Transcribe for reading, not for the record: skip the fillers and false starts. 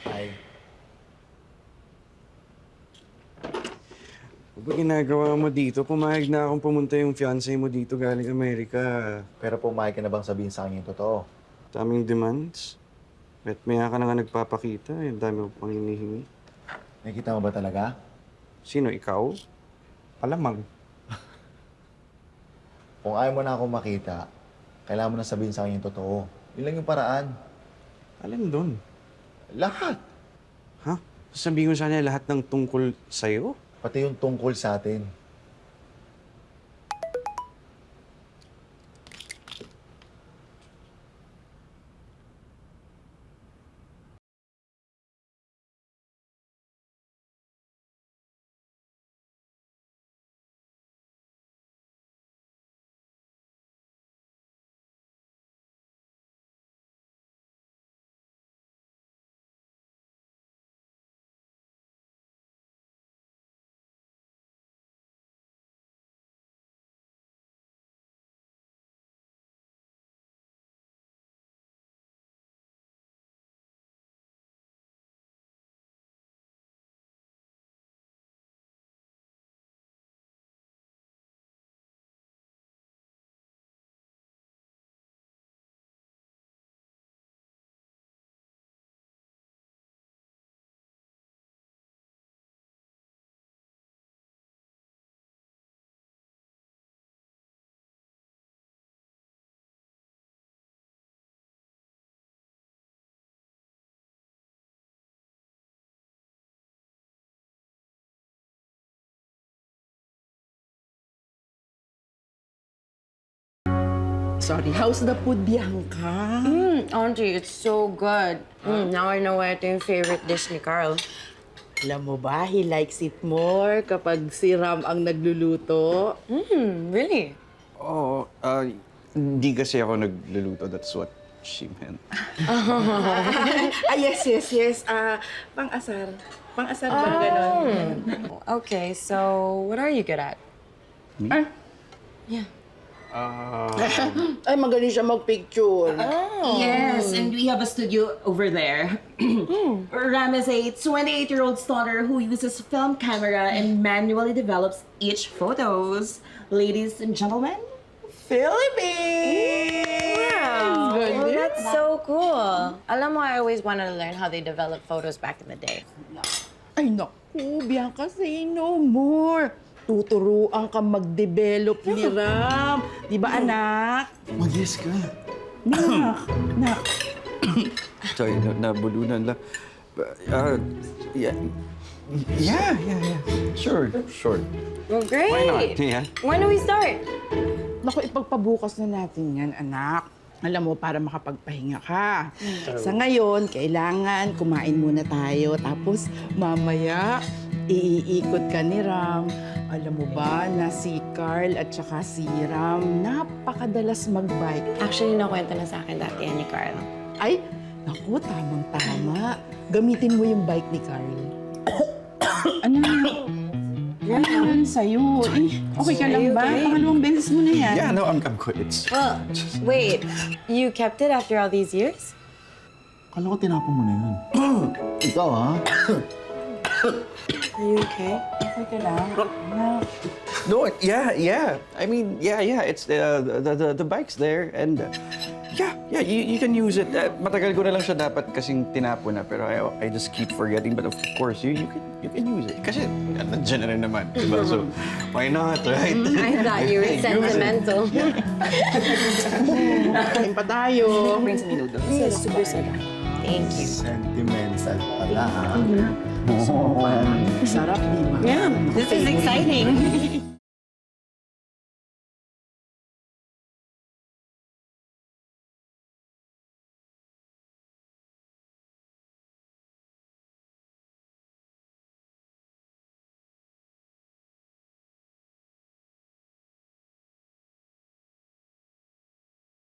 Ay. Ano ba ginagawa mo dito? Pumayag na akong pumunta yung fiancé mo dito galing Amerika. Pero pumayag ka na bang sabihin sa kanya yung totoo? Daming demands. At maya ka na nga nagpapakita. Ang dami mo pang hinihingi. Nakikita mo ba talaga? Sino, ikaw? Alamang. Kung ayaw mo na akong makita, kailangan mo na sabihin sa kanya yung totoo. Yun lang yung paraan. Alin doon? Lahat. Ha? Sasabihin mo sa kanya lahat ng tungkol sa'yo? Pati yung tungkol sa atin. Sorry, how's the food, Bianca? Auntie, it's so good. Now I know why ito yung favorite dish ni Carl. Alam mo ba, he likes it more kapag si Ram ang nagluluto. Really? Oo, hindi kasi ako nagluluto. That's what she meant. Yes. Pang-asar. Pang-asar ba ganon? Okay, so what are you good at? Me? Yeah. Ay, magaling siya mag-picture. Yes, and we have a studio over there. Ram is a 28-year-old stoner who uses film camera and manually develops each photos. Ladies and gentlemen, Philippines! Wow, Galing. well, that's so cool. Alam mo, I always wanted to learn how they developed photos back in the day. Ay, naku, Bianca, say no more. Tuturuan ka mag-develop ni Ram. Di ba, anak? Mag-yes ka. Nak. Sorry, nabulunan lang. Yeah. Sure. Well, great. Why not? Yeah. When do we start? Naku, ipagpabukas na natin yan, anak. Alam mo, para makapagpahinga ka. Sa ngayon, kailangan kumain muna tayo. Tapos, mamaya, iikot ka ni Ram. Alam mo ba na si Carl at saka si Ram napakadalas mag-bike. Actually, nakwento na sa akin dati yan ni Carl. Ay, naku, tamang-tama. Gamitin mo yung bike ni Carl. Ano yan sa'yo? Okay ka lang ba? Okay. Pangalawang beses mo na yan. Yeah, no, I'm good. It's... Well, wait. You kept it after all these years? Kala ko tinapon mo na yun. Ikaw, ha? Are you okay? Okay ka lang. No, yeah. I mean, yeah. It's the bike's there, and yeah. You can use it. Matagal ko na lang siya dapat kasing tinapon na, pero I just keep forgetting. But of course, you can use it. Kasi nandiyan na rin naman, diba? So why not, right? I thought you were sentimental. Kain pa tayo. bring some noodles. Yes, super sarap. Thank you. Sentimental pala, ha? Sarap, di ba? Yeah, this is exciting.